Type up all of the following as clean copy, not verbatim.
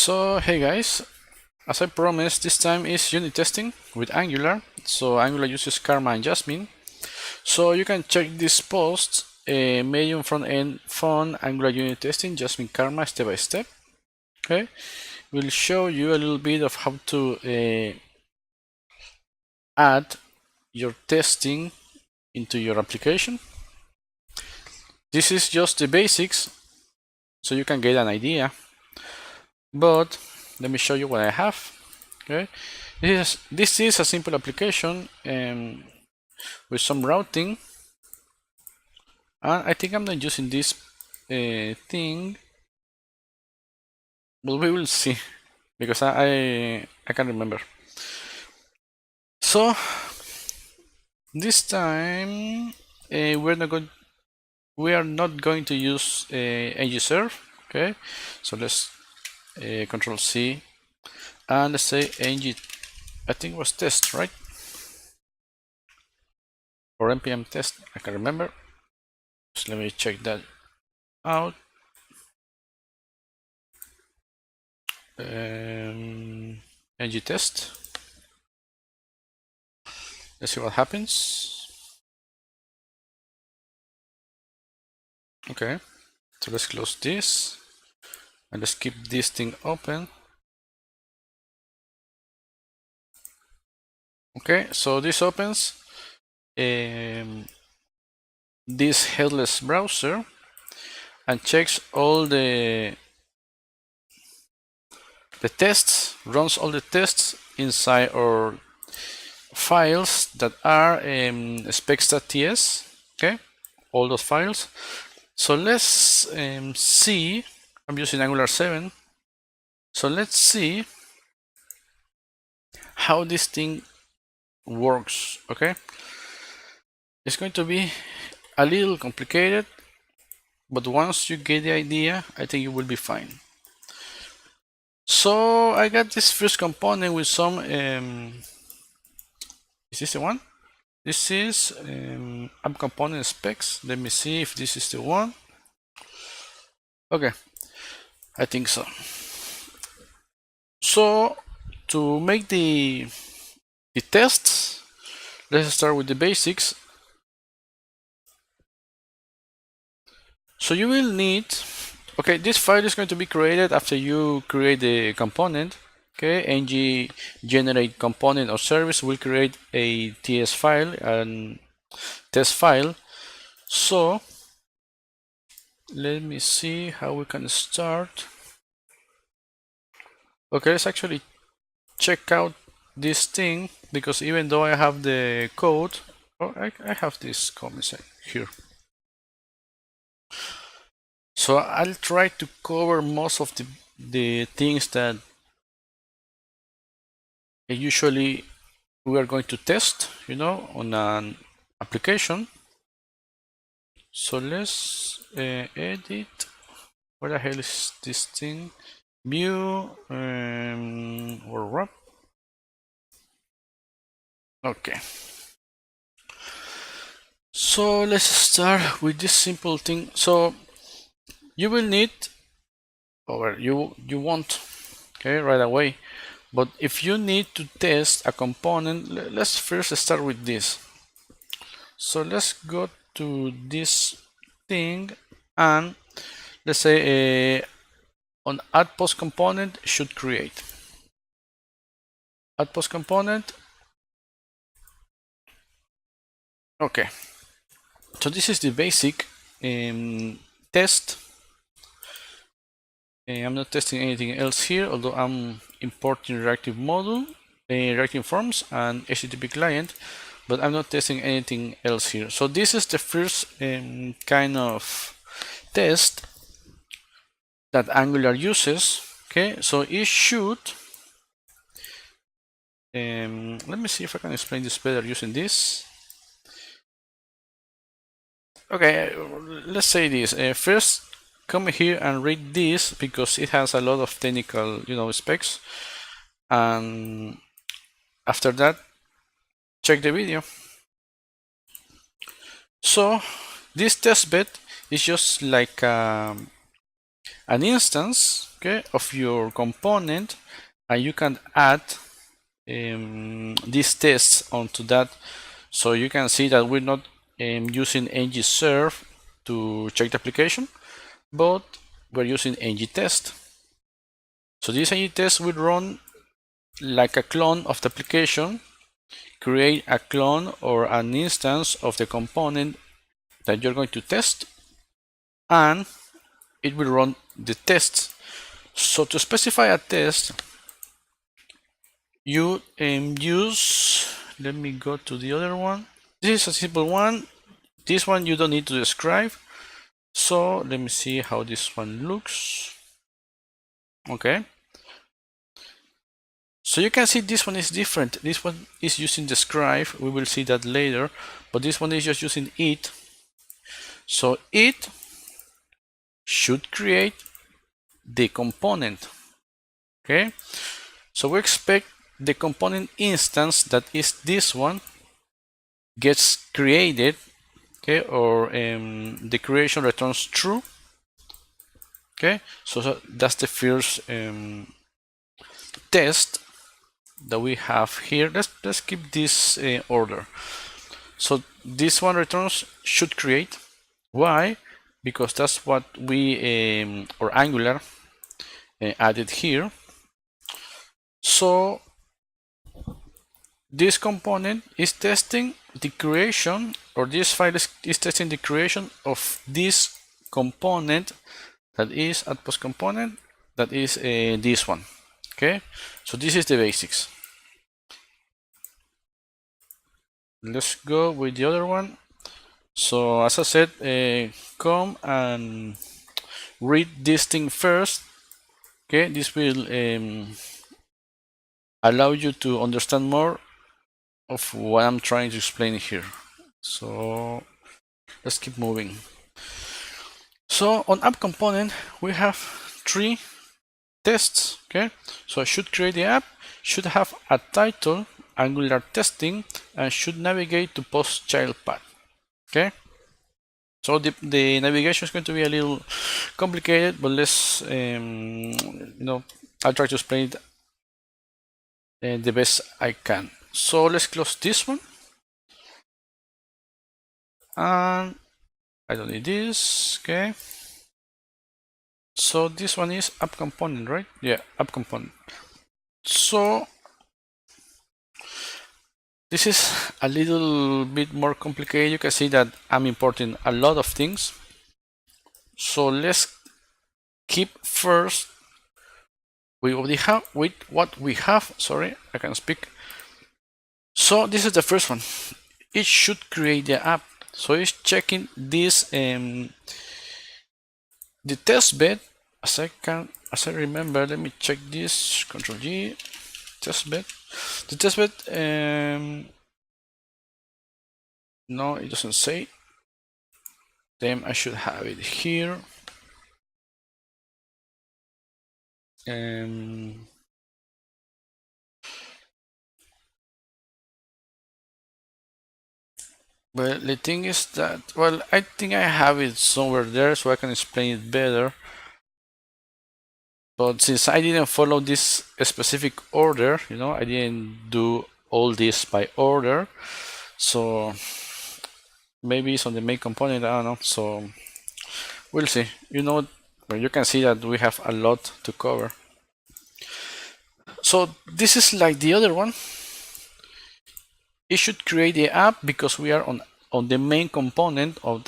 So hey guys, as I promised, this time is unit testing with Angular. So Angular uses Karma and Jasmine. So you can check this post, medium front-end fun Angular unit testing, Jasmine Karma step by step. Okay, we'll show you a little bit of how to add your testing into your application. This is just the basics, so you can get an idea. But let me show you what I have. Okay, this is a simple application with some routing, and I think I'm not using this thing, but we will see because I can't remember. So this time we are not going to use ng-serve. Okay, so let's Control C and let's say ng. I think it was test, right? Or npm test, I can't remember. So let me check that out. ng test. Let's see what happens. Okay, so let's close this and let's keep this thing open. Okay, so this opens this headless browser and checks all the tests, runs all the tests inside our files that are specs.ts. Okay, all those files. So let's see. I'm using Angular 7. So let's see how this thing works. Okay, it's going to be a little complicated, but once you get the idea, I think you will be fine. So I got this first component with some is this the one? This is app component specs. Let me see if this is the one. Okay, I think so. So to make the tests, let's start with the basics. So you will need, okay, this file is going to be created after you create the component. Okay, ng generate component or service will create a TS file and test file. So let me see how we can start. Okay, let's actually check out this thing, because even though I have the code, oh, I have this comment here. So I'll try to cover most of the things that usually we are going to test, you know, on an application. So let's edit. Where the hell is this thing? View or wrap. Okay. So let's start with this simple thing. So you will need, or you won't, okay, right away. But if you need to test a component, let's first start with this. So let's go to this thing and let's say on add post component should create. Add post component. Okay. So this is the basic test. I'm not testing anything else here, although I'm importing reactive module, reactive forms, and HttpClient, but I'm not testing anything else here. So this is the first kind of test that Angular uses. Okay, so it should. Let me see if I can explain this better using this. Okay, let's say this. First, come here and read this because it has a lot of technical, you know, specs. And after that, check the video. So this test bed is just like a an instance, okay, of your component, and you can add these tests onto that. So you can see that we're not using ng-serve to check the application, but we're using ng-test. So this ng-test will run like a clone of the application, create a clone or an instance of the component that you're going to test, and it will run the tests. So to specify a test, you use, let me go to the other one. This is a simple one. This one you don't need to describe. So let me see how this one looks. Okay. So you can see this one is different. This one is using describe. We will see that later. But this one is just using it. So it should create the component. Okay. So we expect the component instance, that is this one, gets created, okay, or the creation returns true. Okay, so that's the first test that we have here. Let's keep this order. So this one returns should create. Why? Because that's what we or Angular added here. So this component is testing the creation, or this file is testing the creation of this component, that is outpost component, that is this one. Okay, so this is the basics. Let's go with the other one. So as I said, come and read this thing first. Okay, this will allow you to understand more of what I'm trying to explain here. So let's keep moving. So on app component, we have 3 tests. Okay, so I should create the app, should have a title, Angular testing, and should navigate to post child path. Okay, so the navigation is going to be a little complicated, but let's I'll try to explain it the best I can. So let's close this one, and I don't need this. Okay, so this one is app component, right? Yeah, app component. So this is a little bit more complicated. You can see that I'm importing a lot of things. So let's keep first with what we have. Sorry, I can speak. So this is the first one. It should create the app. So it's checking this the test bed. As I remember, let me check this. Control G, test bed. The test bed. No, it doesn't say. Then I should have it here. But the thing is that, well, I think I have it somewhere there so I can explain it better. But since I didn't follow this specific order, I didn't do all this by order. So maybe it's on the main component, I don't know. So we'll see. Where you can see that we have a lot to cover. So this is like the other one. It should create the app because we are on the main component on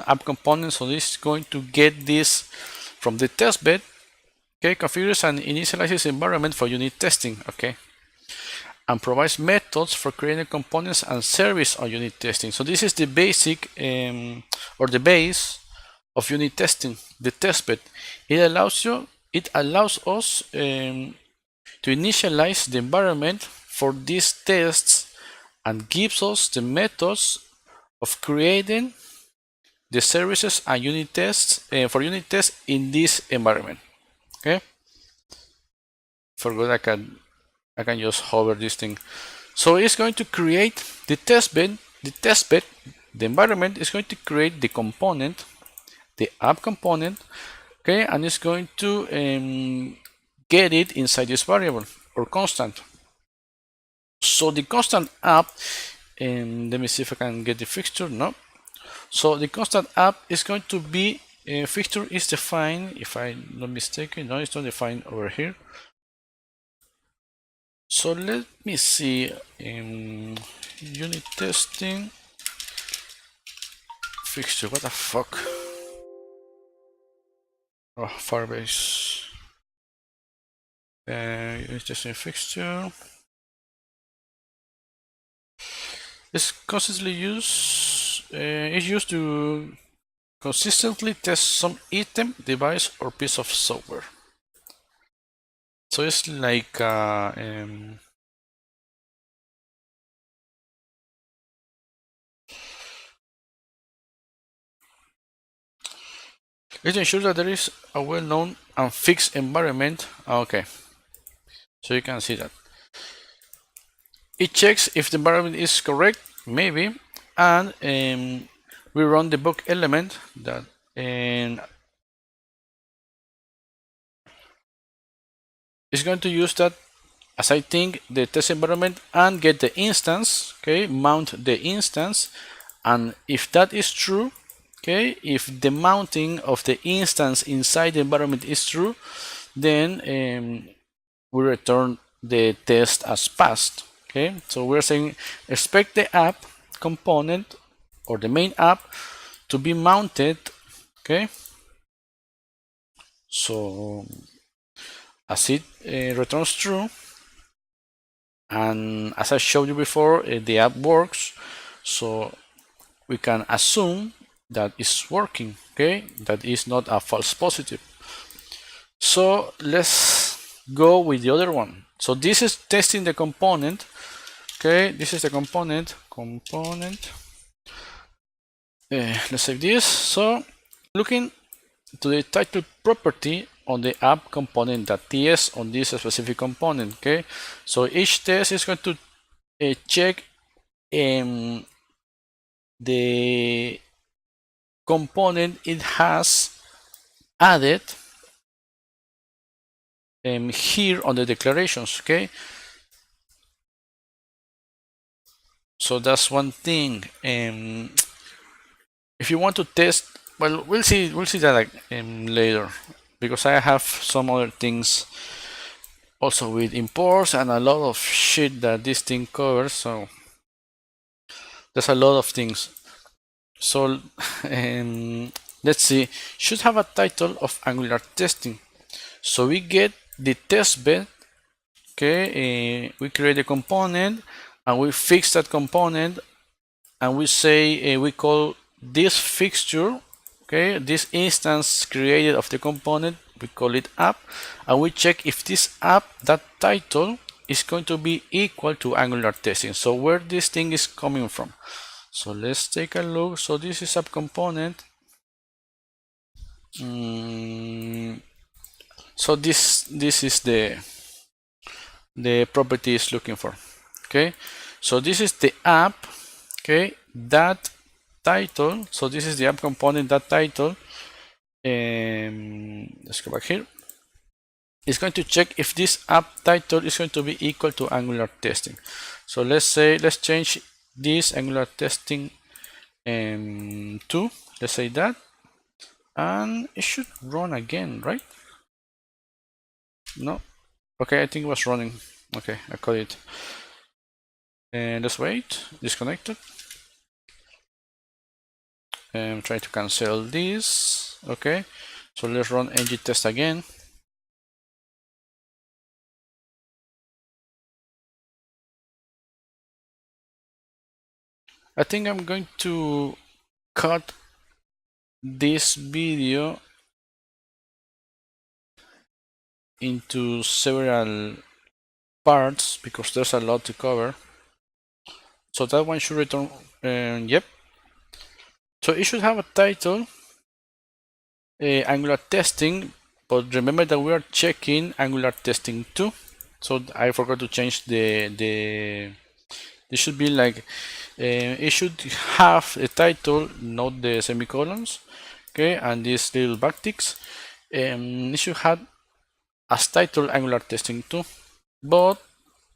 app component. So this is going to get this from the test bed. Okay, configures and initializes environment for unit testing. Okay, and provides methods for creating components and service on unit testing. So this is the basic or the base of unit testing, the test bed. It allows us to initialize the environment for these tests and gives us the methods of creating the services and unit tests for unit tests in this environment. Okay, forgot I can just hover this thing. So it's going to create the test bed. The environment is going to create the component, the app component, okay, and it's going to get it inside this variable or constant. So the constant app, let me see if I can get the fixture. No. So the constant app is going to be fixture is defined, if I'm not mistaken. No, it's not defined over here. So let me see unit testing fixture. What the fuck? Oh, Firebase. Unit testing fixture. It's constantly used. It's used to consistently test some item, device, or piece of software. So it's like it ensures that there is a well-known and fixed environment. Okay, so you can see that. It checks if the environment is correct, maybe, and we run the bug element that is going to use that as I think the test environment and get the instance, okay, mount the instance, and if that is true, okay, if the mounting of the instance inside the environment is true, then we return the test as passed. Okay, so we're saying expect the app component or the main app to be mounted. Okay, so as it returns true, and as I showed you before, the app works, so we can assume that it's working. Okay, that is not a false positive. So let's go with the other one. So this is testing the component. Okay, this is the component. Let's save this. So looking to the title property on the app component.ts on this specific component. Okay, so each test is going to check the component it has added here on the declarations. Okay, so that's one thing. If you want to test, well, we'll see that like later, because I have some other things also with imports and a lot of shit that this thing covers. So there's a lot of things. So let's see, should have a title of Angular testing. So we get the test bed. Okay, we create a component and we fix that component, and we say we call this fixture, okay, this instance created of the component, we call it app, and we check if this app, that title, is going to be equal to Angular testing. So where this thing is coming from. So let's take a look. So this is app component. So this is the property is looking for. Okay, so this is the app. Okay, that title. So this is the app component, that title. Let's go back here. It's going to check if this app title is going to be equal to Angular testing. So let's change this Angular testing to, let's say that, and it should run again, right? No. Okay, I think it was running. Okay, I caught it. And let's wait. Disconnected. Try to cancel this. Okay, so let's run ng test again. I think I'm going to cut this video into several parts because there's a lot to cover. So that one should return. Yep. So it should have a title, Angular testing, but remember that we are checking Angular testing 2. So I forgot to change the it should be like it should have a title, not the semicolons. Okay, and these little backticks. It should have as title Angular testing 2, but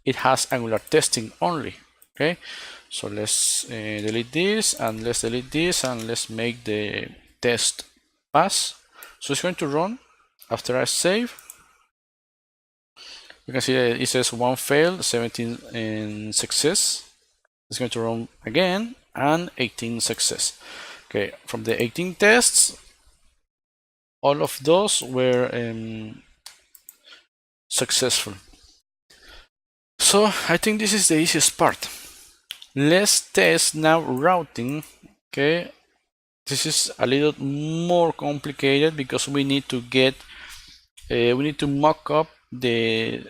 it has Angular testing only. Okay, so let's delete this, and let's delete this, and let's make the test pass. So it's going to run after I save. You can see that it says 1 failed, 17 in success. It's going to run again, and 18 success. Okay, from the 18 tests, all of those were successful. So I think this is the easiest part. Let's test now routing. Okay, this is a little more complicated because we need to get we need to mock up the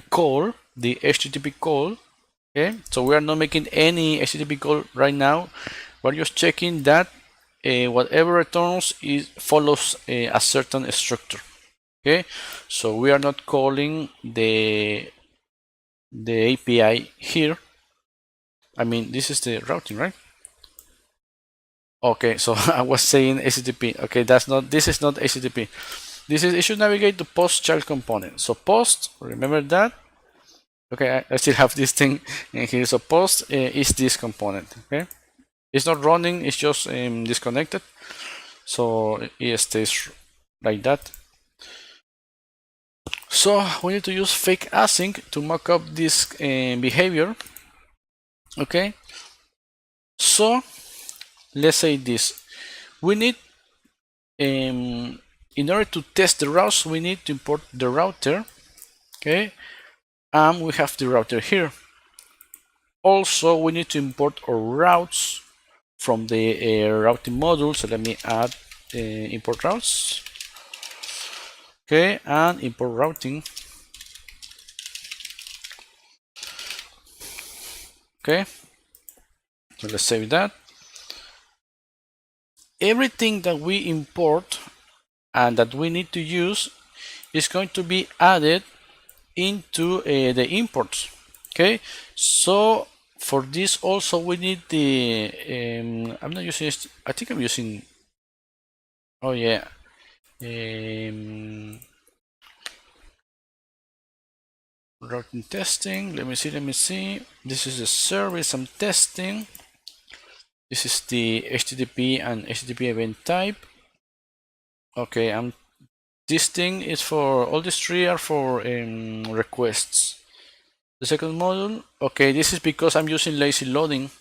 call, the HTTP call. Okay, so we are not making any HTTP call right now. We're just checking that whatever returns follows a certain structure. Okay, so we are not calling the API here. I mean, this is the routing, right? Okay, so I was saying HTTP. Okay, this is not HTTP. This is, it should navigate to post child component. So post, remember that. Okay, I still have this thing in here. So post is this component. Okay, it's not running, it's just disconnected. So it stays like that. So we need to use fake async to mock up this behavior. Okay, so let's say this. We need, in order to test the routes, we need to import the router. Okay, and we have the router here. Also, we need to import our routes from the routing module. So let me add import routes. Okay, and import routing. Okay, so let's save that. Everything that we import and that we need to use is going to be added into the imports. Okay, so for this also we need the I'm not using this, I think I'm using, oh yeah, routing testing. Let me see. This is the service I'm testing. This is the HTTP and HTTP event type. Okay, this thing is for, all these three are for requests. The second module, okay, this is because I'm using lazy loading.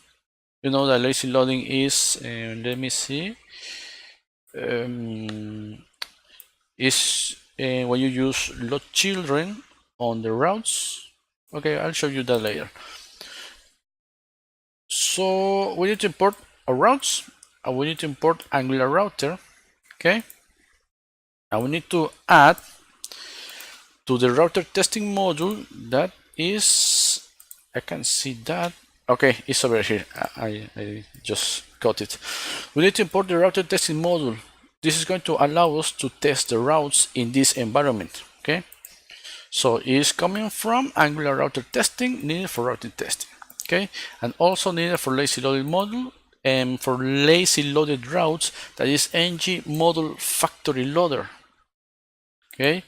You know that lazy loading is, let me see, is when you use load children on the routes. Okay, I'll show you that later. So we need to import our routes, and we need to import Angular router. Okay, and we need to add to the router testing module. That is, I can see that. Okay, it's over here. I just got it. We need to import the router testing module. This is going to allow us to test the routes in this environment. Okay, so it is coming from Angular router testing, needed for routing testing. Okay, and also needed for lazy loaded module, and for lazy loaded routes, that is ng module factory loader. Okay,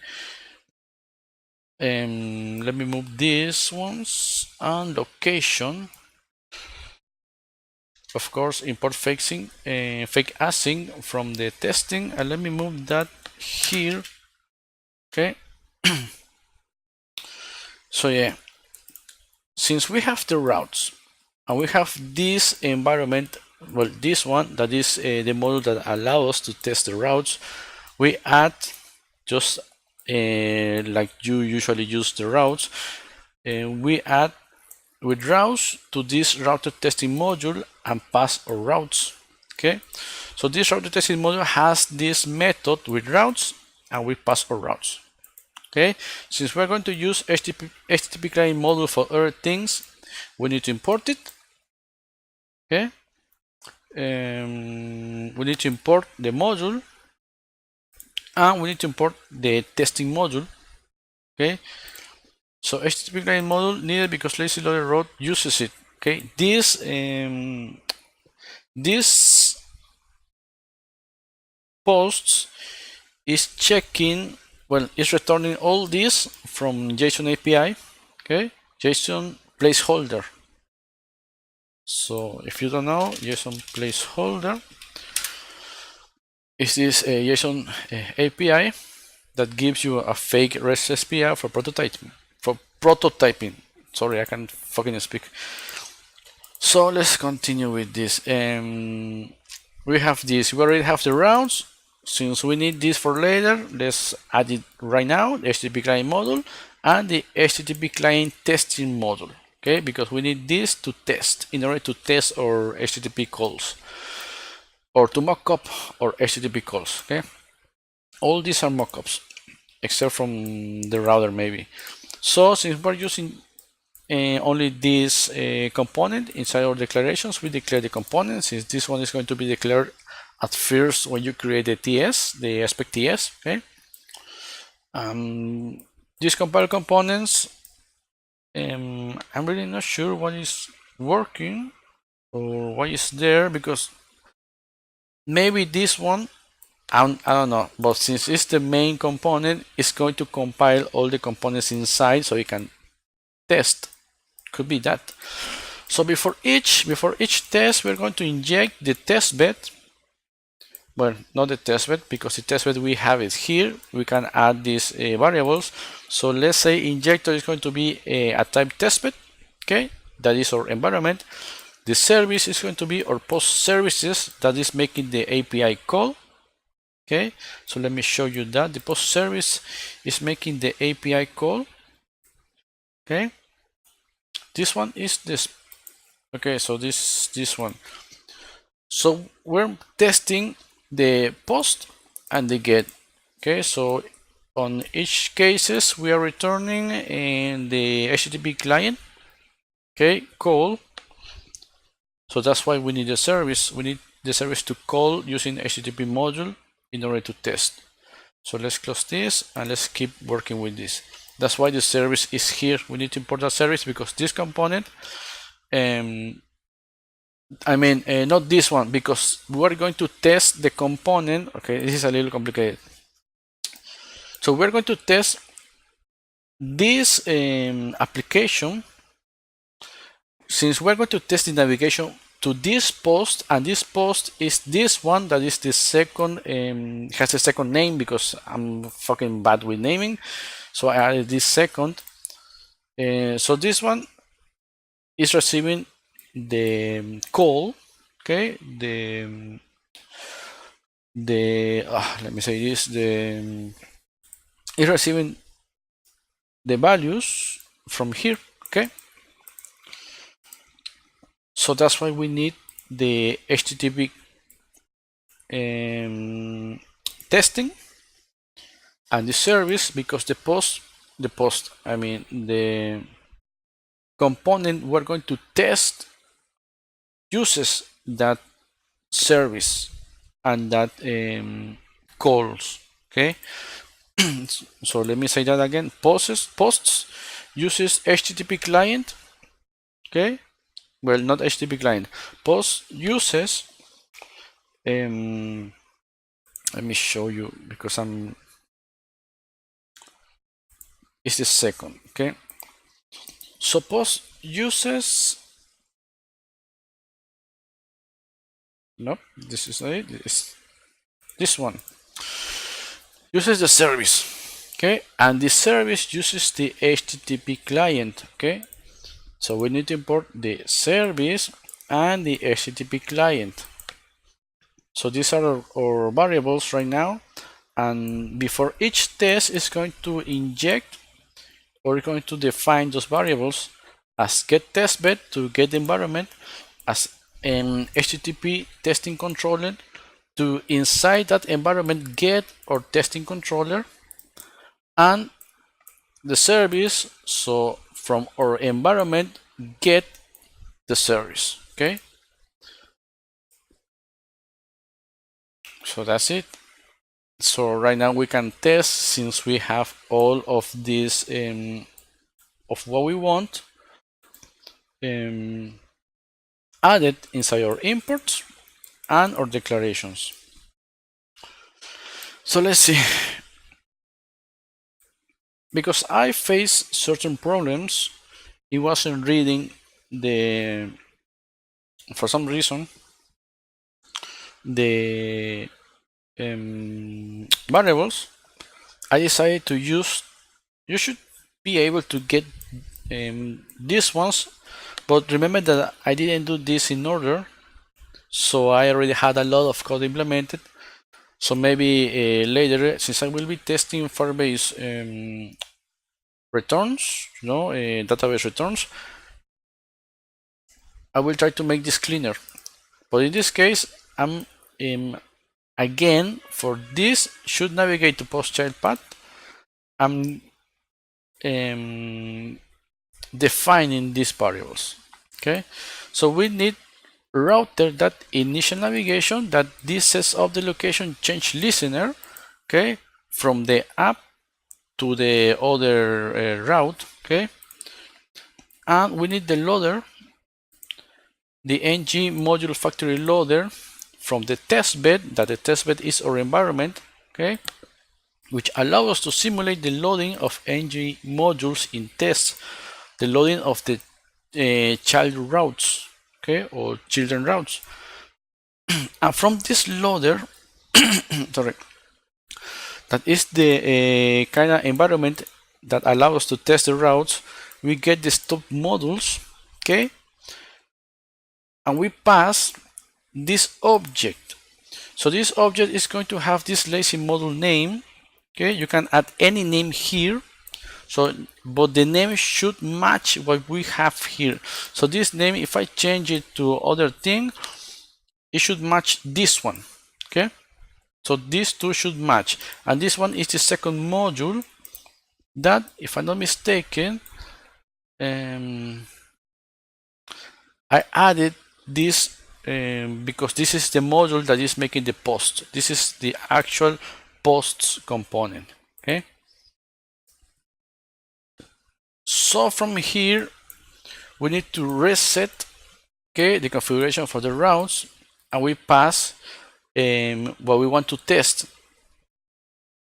let me move these ones, and location. Of course, import fake async from the testing, and let me move that here. Okay. So yeah, since we have the routes and we have this environment, well, this one that is the module that allows us to test the routes, we add just like you usually use the routes, and we add with routes to this router testing module and pass our routes. Okay, so this router testing module has this method with routes, and we pass our routes. Okay, since we're going to use HttpClient module for other things, we need to import it. Okay, we need to import the module, and we need to import the testing module. Okay, so HttpClient module needed because lazy loader route uses it. Okay, this posts is checking, well, it's returning all this from JSON API, okay? JSON placeholder. So if you don't know, JSON placeholder is this JSON API that gives you a fake REST API for prototyping. Sorry, I can't fucking speak. So let's continue with this. We have this. We already have the routes. Since we need this for later, let's add it right now. The HTTP client module and the HTTP client testing module. Okay, because we need this to test in order to test our HTTP calls or to mock up our HTTP calls. Okay, all these are mockups except from the router maybe. So since we're using only this component inside our declarations, we declare the component. Since this one is going to be declared at first when you create the TS, the aspect TS. Okay. These compile components, I'm really not sure what is working or why is there, because maybe this one, I don't know, but since it's the main component, it's going to compile all the components inside so it can test. Could be that. So before each test, we're going to inject the test bed. Well, not the test bed, because the test bed we have it here. We can add these variables. So let's say injector is going to be a type test bed. Okay, that is our environment. The service is going to be our post services, that is making the API call. Okay, so let me show you that the post service is making the API call. Okay, this one is this. Okay, so this one. So we're testing the post and the get. Okay, so on each cases we are returning in the HTTP client. Okay, call. So that's why we need a service. We need the service to call using HTTP module in order to test. So let's close this and let's keep working with this. That's why the service is here. We need to import that service because this component, not this one, because we're going to test the component. Okay, this is a little complicated. So we're going to test this application. Since we're going to test the navigation to this post, and this post is this one that is the second, has a second name because I'm fucking bad with naming. So I added this second. So this one is receiving the call. Okay, let me say this, is receiving the values from here. Okay, so that's why we need the HTTP testing and the service, because the component we're going to test uses that service and that calls. Okay, so let me say that again. Posts uses HTTP client. Okay, well, not HTTP client. Post uses let me show you, because it's the second. Okay, so post uses, nope, this is not it. It's this one uses the service. Okay, and the service uses the HTTP client. Okay, so we need to import the service and the HTTP client. So these are our variables right now, and before each test is going to inject, or going to define those variables as get testbed to get the environment, as an HTTP testing controller to inside that environment get our testing controller, and the service, so from our environment get the service. Okay, so that's it. So right now we can test, since we have all of this of what we want added inside our imports and our declarations. So let's see. Because I faced certain problems, it wasn't reading the, for some reason, the variables. I decided to use, you should be able to get these ones, but remember that I didn't do this in order, so I already had a lot of code implemented. So maybe later, since I will be testing Firebase returns, database returns, I will try to make this cleaner. But in this case, I'm again, for this should navigate to post child path. I'm defining these variables. Okay, so we need router that initial navigation, that this sets up the location change listener, okay, from the app to the other route, okay, and we need the loader, the ng module factory loader from the test bed, that the test bed is our environment, okay, which allows us to simulate the loading of ng modules in tests, the loading of the child routes, okay, or children routes. And from this loader, sorry, that is the kind of environment that allows us to test the routes, we get the stop modules, okay, and we pass this object. So this object is going to have this lazy module name, okay, you can add any name here, so but the name should match what we have here. So this name, if I change it to other thing, it should match this one, okay, so these two should match, and this one is the second module that, if I'm not mistaken, I added this because this is the module that is making the post. This is the actual posts component, okay. So from here we need to reset, okay, the configuration for the routes, and we pass what we want to test.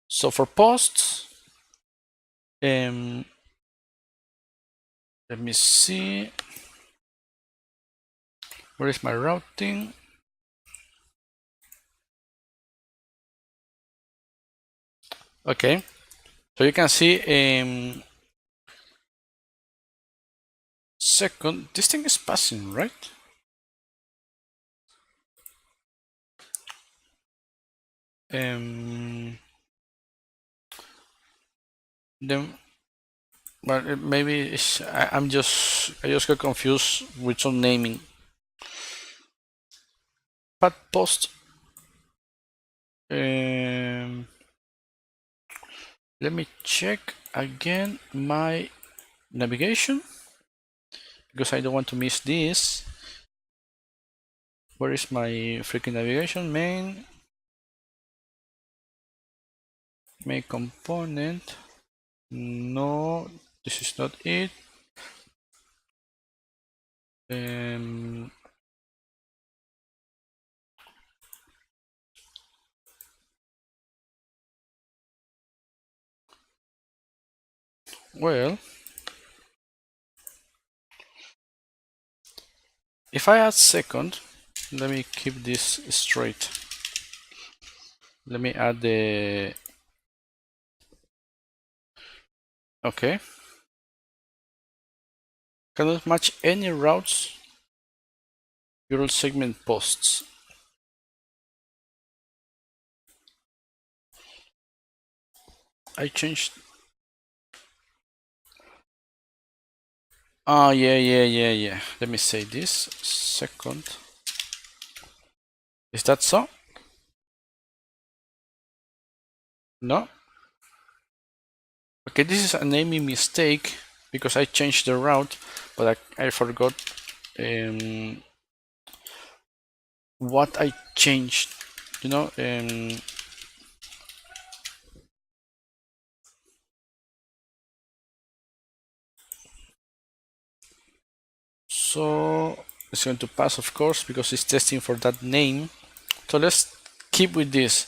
So for posts, let me see, where is my routing? Okay, so you can see second, this thing is passing, right? Then, but maybe it's, I just got confused with some naming. But post, let me check again my navigation, because I don't want to miss this. Where is my freaking navigation? Main component. No, this is not it. Well, if I add second, let me keep this straight. Let me add the, okay, cannot match any routes URL segment posts. I changed. Oh, yeah. Let me say this second. Is that so? No. Okay, this is a naming mistake because I changed the route, but I forgot what I changed, so it's going to pass, of course, because it's testing for that name. So let's keep with this.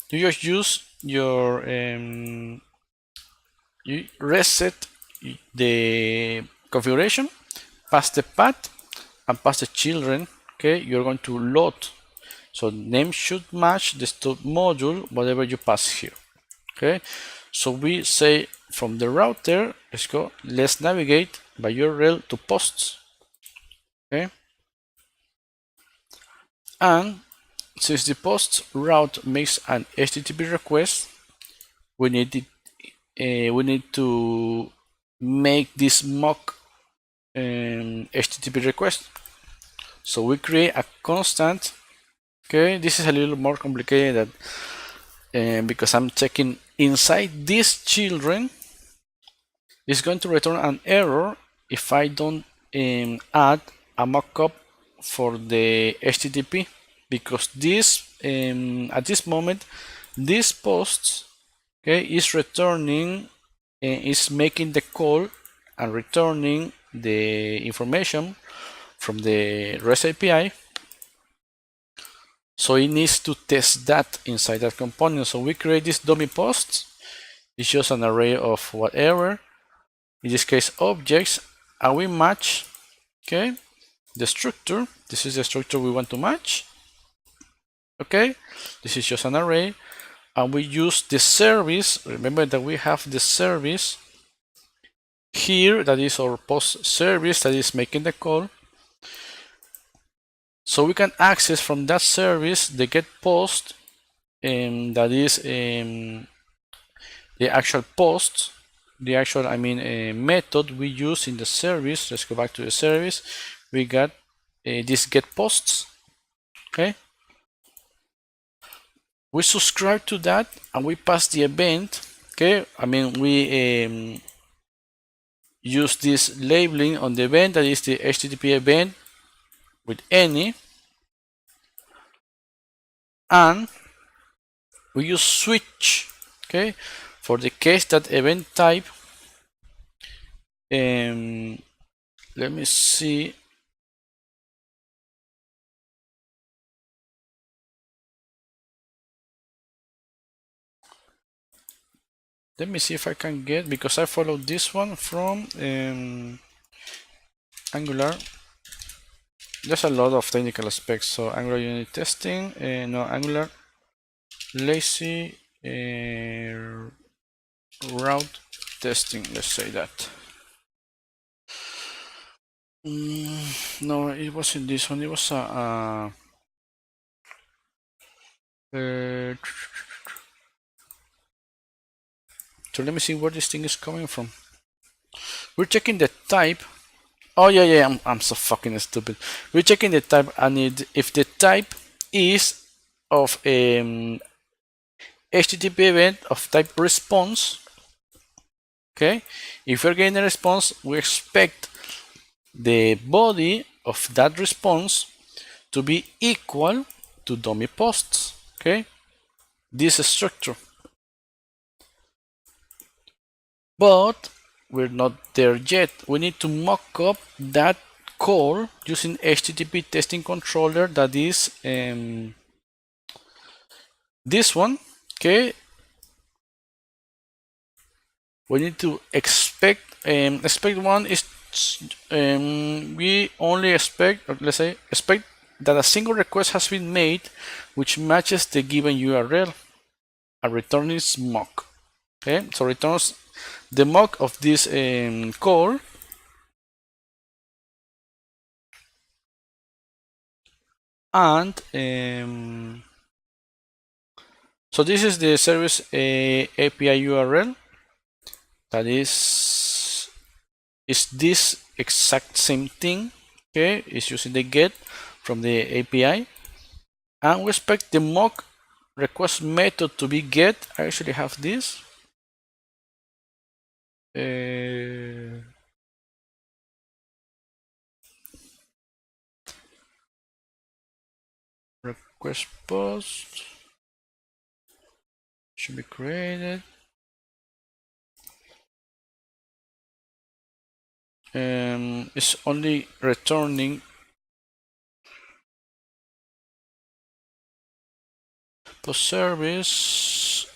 you just use your you reset the configuration, pass the path, and pass the children. Okay, you're going to load. So name should match the stub module, whatever you pass here. Okay, so we say from the router, let's navigate by URL to posts. Okay, and since the post route makes an HTTP request, we need to make this mock HTTP request. So we create a constant. Okay, this is a little more complicated because I'm checking inside these children. It's going to return an error if I don't add a mockup for the HTTP, because this at this moment this post, okay, is returning, is making the call and returning the information from the REST API. So it needs to test that inside that component. So we create this dummy post. It's just an array of whatever, in this case objects, and we match, okay, the structure. This is the structure we want to match. Okay, this is just an array, and we use the service. Remember that we have the service here, that is our post service that is making the call. So we can access from that service the get post, that is the actual post, the actual method we use in the service. Let's go back to the service. We got this get posts. Okay, we subscribe to that and we pass the event. Okay, we use this labeling on the event, that is the HTTP event with any, and we use switch, okay, for the case that event type, let me see, if I can get, because I followed this one from Angular. There's a lot of technical specs. So Angular unit testing, no, Angular lazy route testing, let's say that. No, it wasn't this one. It was so let me see where this thing is coming from. We're checking the type. Oh yeah, I'm so fucking stupid. We're checking the type, and if the type is of HTTP event of type response. Okay, if we're getting a response, we expect the body of that response to be equal to dummy posts. Okay, this structure. But we're not there yet. We need to mock up that call using HTTP testing controller, that is this one. Okay, we need to expect one is we only expect, or let's say expect, that a single request has been made which matches the given URL, and return is mock. Okay, so returns the mock of this call, and so this is the service API URL, that is this exact same thing. Okay, it's using the get from the API, and we expect the mock request method to be get. I actually have this. Request post should be created. It's only returning. post service.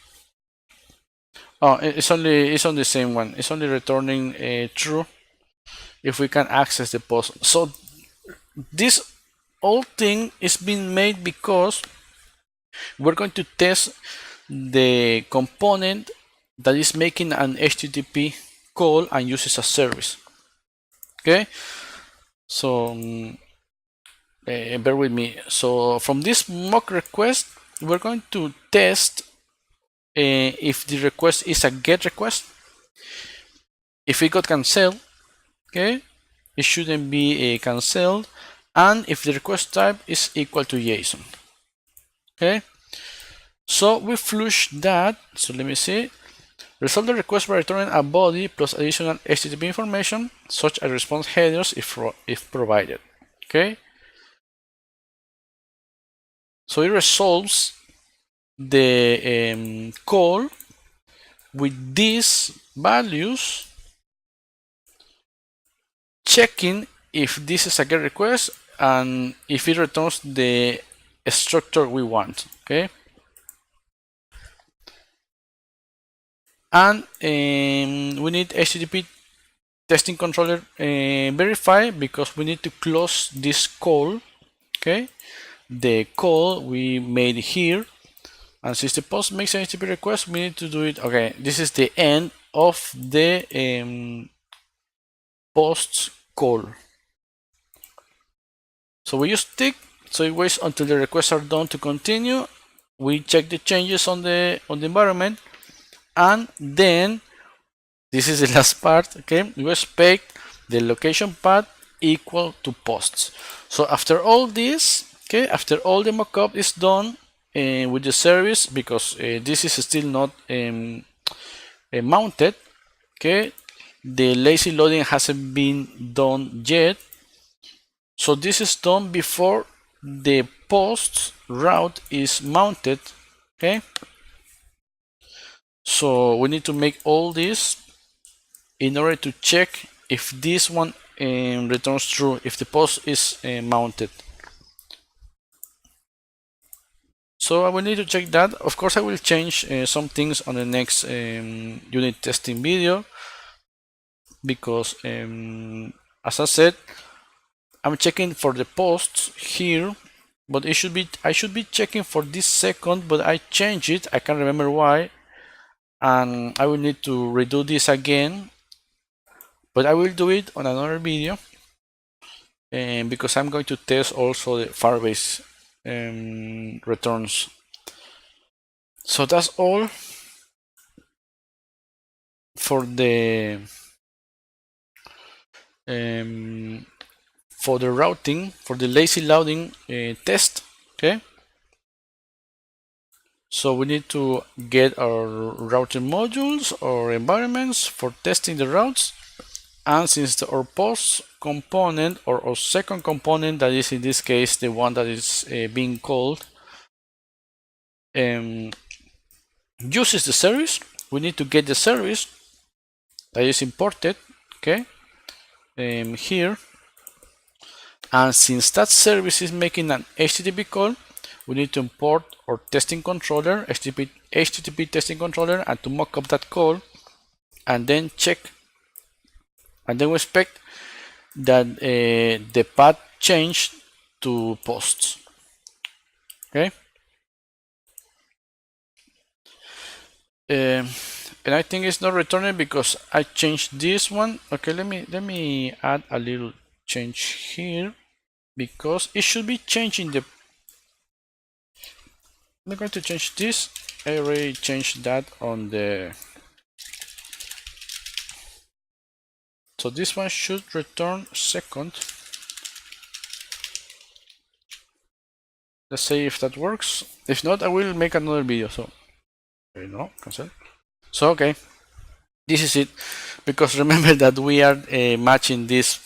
Oh, it's on the same one. It's only returning true if we can access the post. So this whole thing is being made because we're going to test the component that is making an HTTP call and uses a service. Okay, so bear with me. So from this mock request, we're going to test if the request is a GET request. If it got cancelled, okay, it shouldn't be cancelled, and if the request type is equal to JSON. Okay, so we flush that. So let me see. Resolve the request by returning a body plus additional HTTP information, such as response headers if provided. Okay, so it resolves the call with these values, checking if this is a GET request and if it returns the structure we want. Okay, and we need HTTP testing controller verify because we need to close this call. Okay, the call we made here, and since the post makes an HTTP request, we need to do it. Okay, this is the end of the post call. So we use tick, so it waits until the requests are done to continue. We check the changes on the environment, and then this is the last part. Okay, we expect the location path equal to posts. So after all this, okay, after all the mockup is done with the service, because this is still not mounted, okay, the lazy loading hasn't been done yet. So this is done before the post route is mounted. Okay, so we need to make all this in order to check if this one returns true, if the post is mounted. So I will need to check that. Of course, I will change some things on the next unit testing video, because as I said, I'm checking for the posts here, but I should be checking for this second, but I changed it. I can't remember why, and I will need to redo this again, but I will do it on another video, because I'm going to test also the Firebase returns. So that's all for the routing, for the lazy loading test. Okay, so we need to get our routing modules or environments for testing the routes, and since our post component, or our second component, that is in this case the one that is being called, uses the service, we need to get the service that is imported. Okay, here, and since that service is making an HTTP call, we need to import our testing controller, HTTP testing controller, and to mock up that call, and then check, and then we expect that the path changed to posts. Okay, and I think it's not returning because I changed this one. Okay, let me add a little change here, because it should be changing the. I'm going to change this. I already changed that on the. So this one should return second. Let's see if that works. If not, I will make another video. So, no, cancel. So okay, this is it. Because remember that we are matching this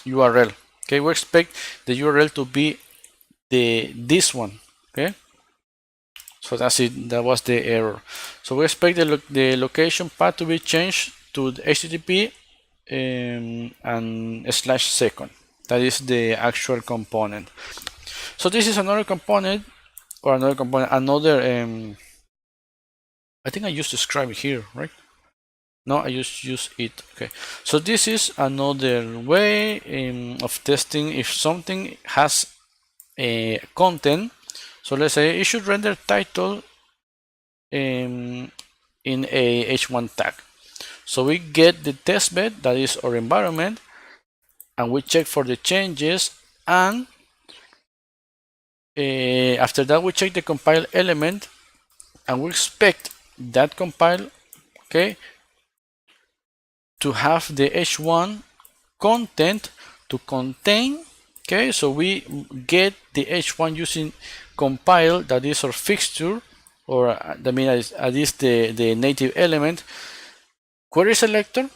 URL. Okay, we expect the URL to be this one. Okay, so that's it. That was the error. So we expect the location path to be changed to the HTTP and /second. That is the actual component. So this is another component, or another I think I used to describe it here, right? No, I just use it. Okay, so this is another way of testing if something has a content. So let's say it should render title in a h1 tag. So we get the test bed, that is our environment, and we check for the changes, and after that we check the compile element, and we expect that compile, okay, to have the h1 content to contain. Okay, so we get the h1 using compile, that is our fixture, or I mean that is the native element query selector,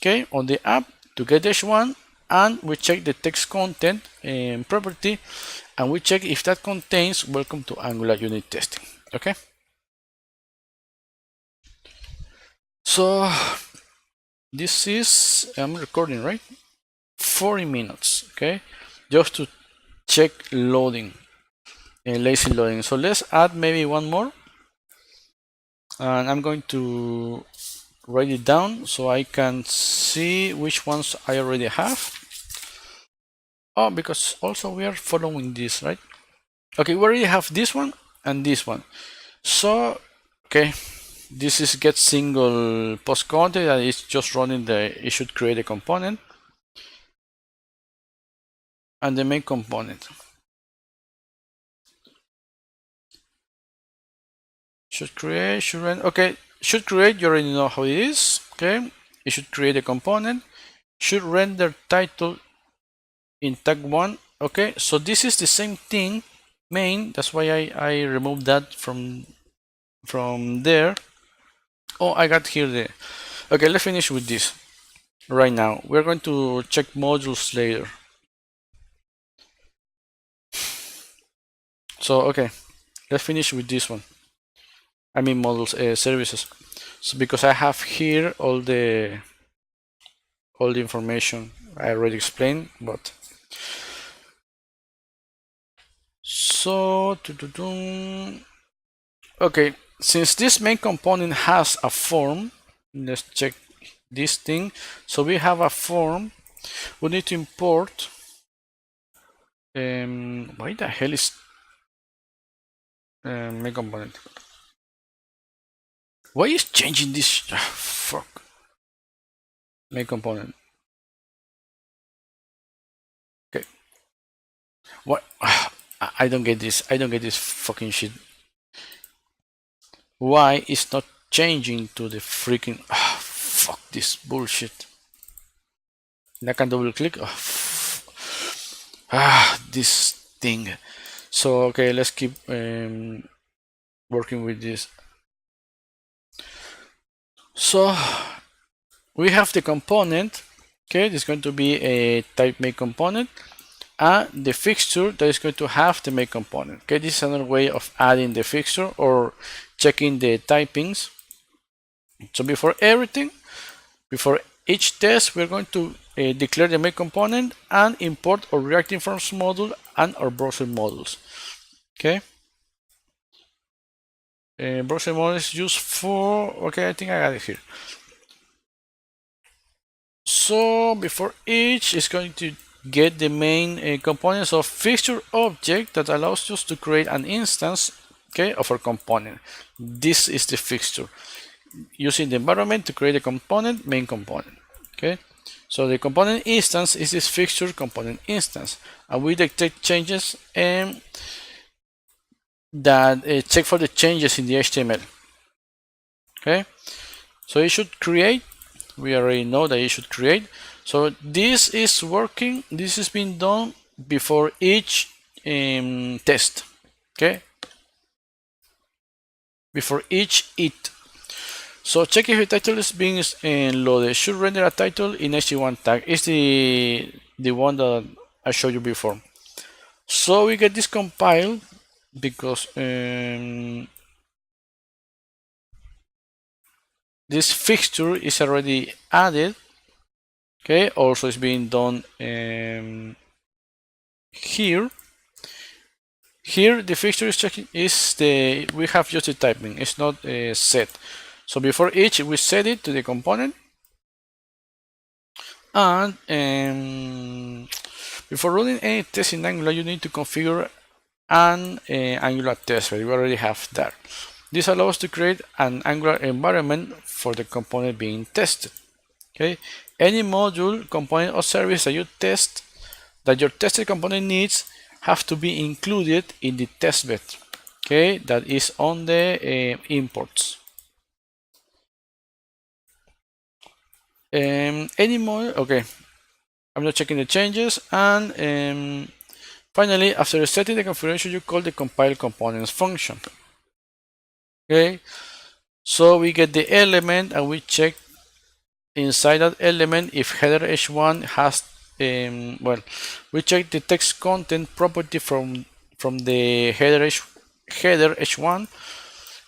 okay, on the app to get h1, and we check the text content property, and we check if that contains welcome to Angular unit testing. Okay, so this is, I'm recording, right? 40 minutes, okay, just to check loading, lazy loading. So let's add maybe one more, and I'm going to write it down so I can see which ones I already have. Oh, because also we are following this, right? Okay, we already have this one and this one. So, okay, this is get single post content, and it's just running it should create a component and the main component. Should create, should run, okay, should create, you already know how it is, okay? It should create a component, should render title in tag 1, okay? So this is the same thing, main, that's why I removed that from there. Oh, I got here the, okay, let's finish with this right now. We're going to check modules later. So, okay, let's finish with this one. I mean models, services. So because I have here all the information I already explained, but so okay, since this main component has a form, let's check this thing. So we have a form, we need to import why the hell is main component, why is changing this? Fuck, main component. Okay, what? I don't get this. I don't get this fucking shit. Why is not changing to the freaking fuck this bullshit? And I can double click. This thing. So okay, let's keep working with this. So we have the component. Okay, this is going to be a type make component, and the fixture that is going to have the make component. Okay, this is another way of adding the fixture or checking the typings. So before everything, before each test, we're going to declare the make component and import our reacting forms module and our browser modules. Okay. Browser module is used for, okay, I think I got it here. So before each is going to get the main components of fixture object that allows us to create an instance, okay, of our component. This is the fixture, using the environment to create a component, main component. Okay, so the component instance is this fixture component instance, and we detect changes that check for the changes in the HTML. Okay, so it should create. We already know that it should create. So this is working. This is being done before each test. Okay, before each it. So check if the title is being loaded. Should render a title in HT1 tag. It's the one that I showed you before. So we get this compiled because this fixture is already added. Okay, also it's being done here. Here the fixture is checking is the we have just the typing, it's not set. So before each we set it to the component, and before running any test in Angular you need to configure an Angular test, right? We already have that. This allows to create an Angular environment for the component being tested. Okay, any module, component, or service that you test, that your tested component needs, have to be included in the test bed. Okay, that is on the imports. Any module. Okay, I'm not checking the changes, and finally, after setting the configuration, you call the compile components function. Okay, so we get the element and we check inside that element if header h1 has well, we check the text content property from the header h1.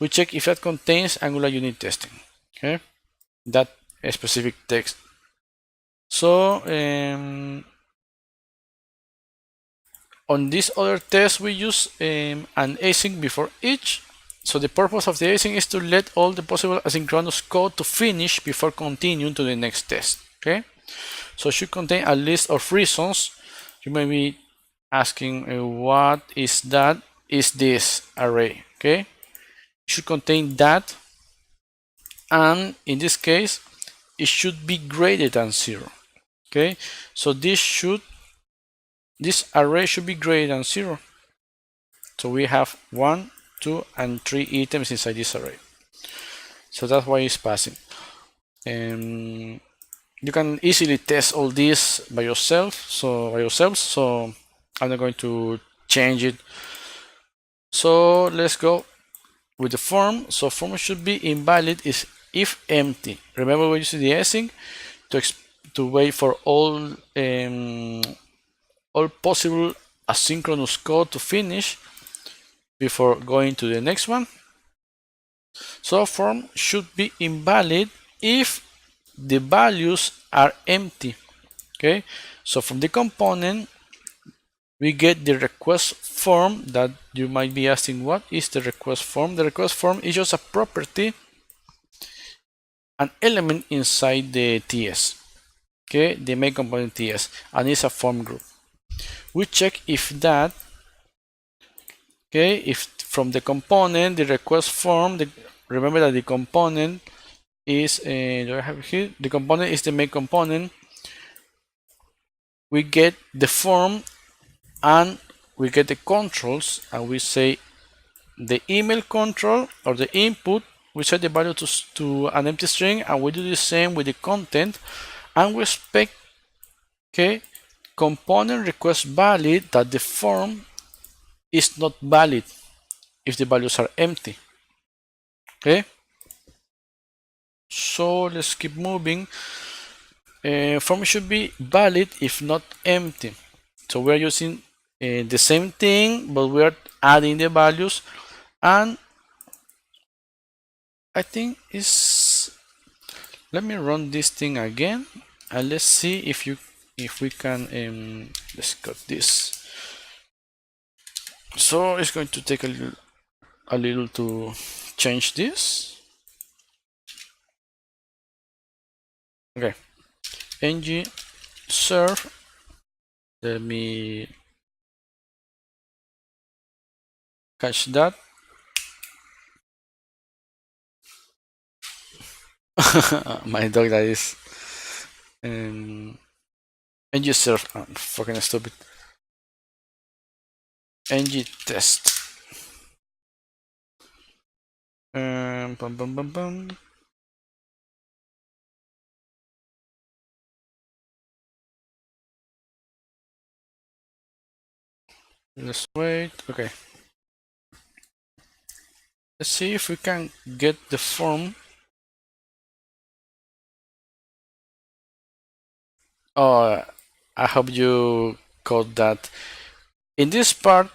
We check if that contains Angular unit testing. Okay, that specific text. So on this other test we use an async before each. So the purpose of the async is to let all the possible asynchronous code to finish before continuing to the next test. Okay, so it should contain a list of reasons. You may be asking what is that? Is this array? Okay, it should contain that, and in this case it should be greater than 0. Okay, so this array should be greater than 0. So we have 1, 2, and 3 items inside this array. So that's why it's passing. You can easily test all this by yourselves. So I'm not going to change it. So let's go with the form. So form should be invalid if empty. Remember we use the async to wait for all possible asynchronous code to finish before going to the next one. So form should be invalid if the values are empty. Okay, so from the component we get the request form. That you might be asking, what is the request form? The request form is just a property, an element inside the TS. Okay, the main component TS, and it's a form group. We check if that, okay, if from the component the request form, remember that the component is do I have here? The component is the main component. We get the form and we get the controls, and we say the email control or the input, we set the value to an empty string, and we do the same with the content, and we expect, okay, component request valid that the form is not valid if the values are empty. Okay, so let's keep moving. Form should be valid if not empty. So we're using the same thing, but we're adding the values, and I think it's, let me run this thing again and let's see if we can let's cut this. So it's going to take a little to change this. Okay, ng serve, let me catch that. My dog that is ng serve, fucking stupid. Ng test. Bum, bum, bum, bum. Let's wait. Okay, let's see if we can get the form. Oh, I hope you caught that in this part.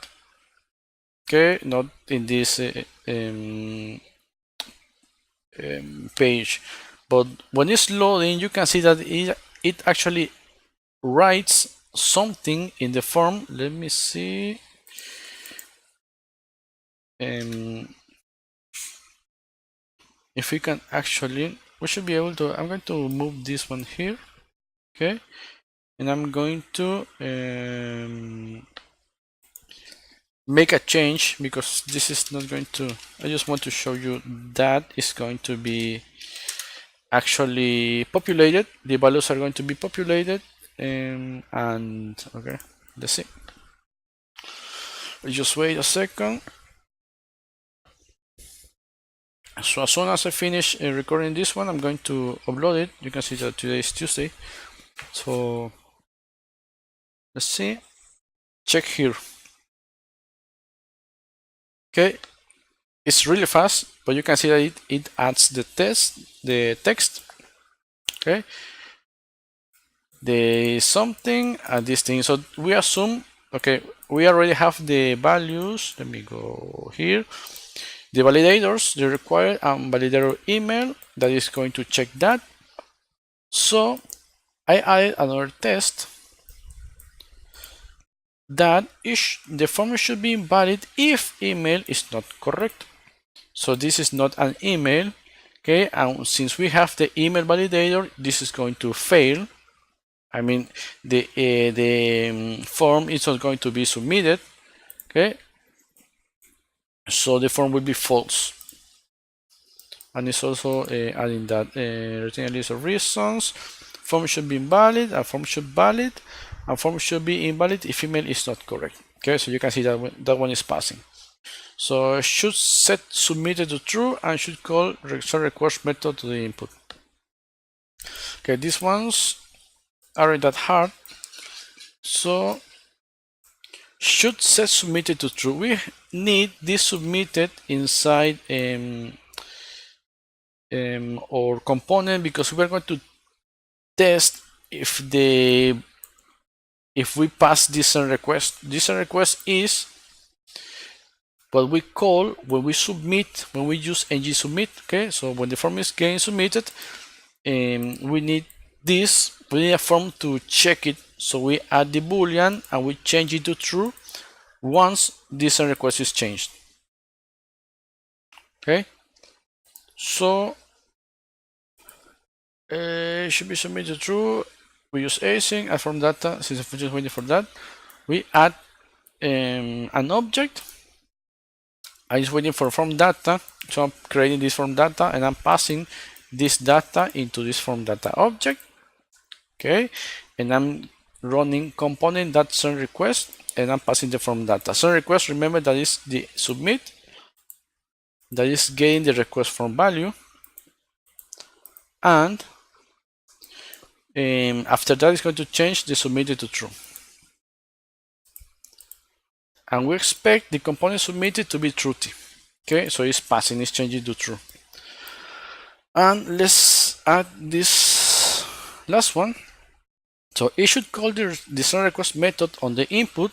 Okay, not in this page, but when it's loading you can see that it actually writes something in the form. Let me see. if we can actually, we should be able to, I'm going to move this one here, okay, and I'm going to make a change because this is not going to, I just want to show you that is going to be actually populated, the values are going to be populated, and okay, let's see. Just wait a second. So as soon as I finish recording this one, I'm going to upload it. You can see that today is Tuesday. So let's see. Check here. Okay, it's really fast, but you can see that it adds the text. Okay, the something and this thing. So we assume, okay, we already have the values. Let me go here. The validators, the required validator email that is going to check that. So I added another test that the form should be invalid if email is not correct. So this is not an email, okay? And since we have the email validator, this is going to fail. I mean, the form is not going to be submitted, okay? So the form will be false. And it's also adding that return a list of reasons. Form should be invalid, a form should valid, and form should be invalid if email is not correct. Okay, so you can see that that one is passing. So should set submitted to true and should call return request method to the input. Okay, these ones aren't that hard. So should set submitted to true. We need this submitted inside our component because we're going to test if we pass this send request. This send request is what we call when we submit, when we use ng submit. Okay, so when the form is getting submitted, we need this. We need a form to check it. So we add the boolean and we change it to true once this send request is changed. Okay, so it should be submitted true. We use async and from data. Since I'm just waiting for that, we add an object. I'm just waiting for form data, so I'm creating this form data and I'm passing this data into this form data object. Okay, and I'm running component.send request and I'm passing the form data. Send request, remember that is the submit, that is getting the request form value, and after that it's going to change the submitted to true. And we expect the component submitted to be truthy. Okay, so it's passing, it's changing to true. And let's add this last one. So it should call the send request method on the input.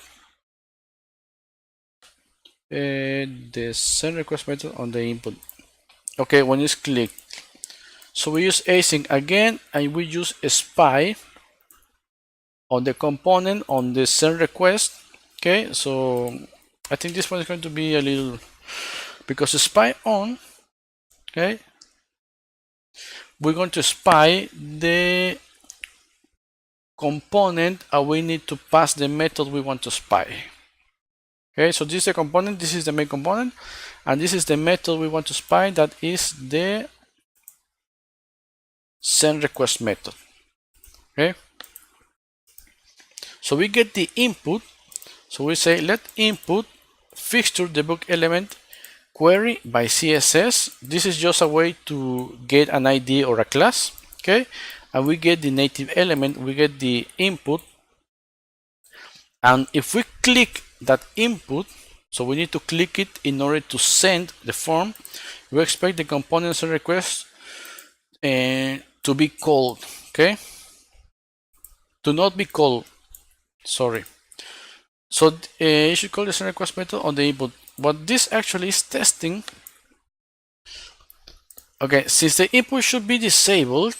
The send request method on the input. Okay, when it's clicked. So we use async again, and we use a spy on the component on the send request. Okay, so I think this one is going to be a little, because the spy on, okay, we're going to spy the component and we need to pass the method we want to spy. Okay, so this is the component, this is the main component, and this is the method we want to spy, that is the send request method. Okay, so we get the input. So we say let input fixture debug element query by CSS. This is just a way to get an ID or a class. Okay, and we get the native element, we get the input, and if we click that input, so we need to click it in order to send the form, we expect the component send request to be called. Okay, to not be called, sorry. So you should call the send request method on the input. What this actually is testing, okay, since the input should be disabled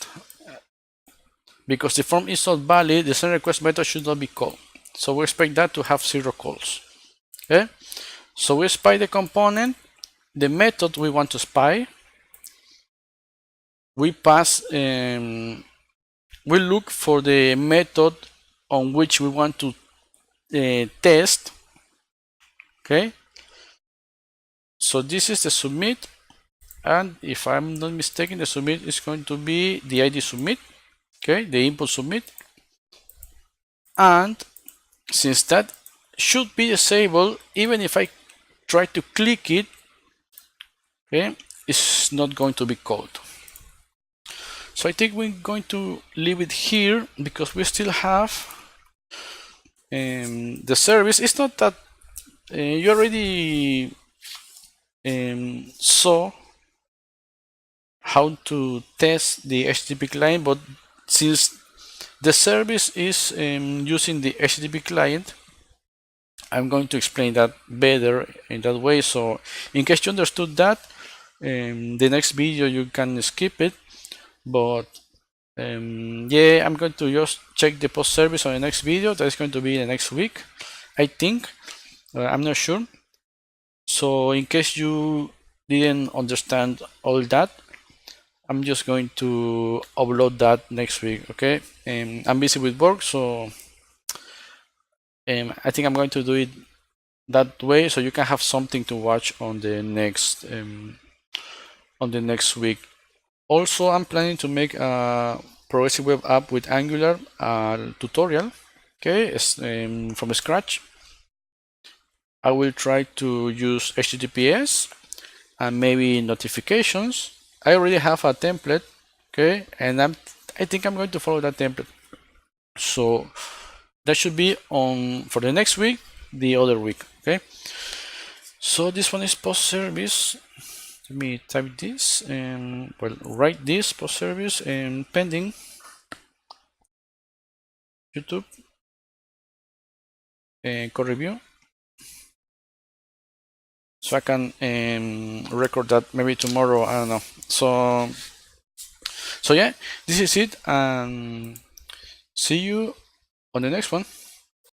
because the form is not valid, the send request method should not be called. So we expect that to have 0 calls. Okay, So we spy the component, the method we want to spy. We pass, we look for the method on which we want to test. Okay. So this is the submit, and if I'm not mistaken, the submit is going to be the ID submit. Okay, the input submit, and since that should be disabled, even if I try to click it, okay, it's not going to be called. So I think we're going to leave it here because we still have the service. It's not that you already saw how to test the HTTP client, but since the service is using the HTTP client, I'm going to explain that better in that way. So in case you understood that, the next video you can skip it, but yeah, I'm going to just check the post service on the next video. That is going to be the next week, I think. I'm not sure. So in case you didn't understand all that, I'm just going to upload that next week. Okay, I'm busy with work, so I think I'm going to do it that way so you can have something to watch on the next week. Also, I'm planning to make a progressive web app with Angular tutorial. Okay, from scratch. I will try to use HTTPS and maybe notifications. I already have a template, okay, and I think I'm going to follow that template. So that should be on for the next week, the other week, okay. So this one is post service. Let me type this and write this post service and pending YouTube and code review. So I can record that maybe tomorrow. I don't know. So yeah, this is it, and see you on the next one.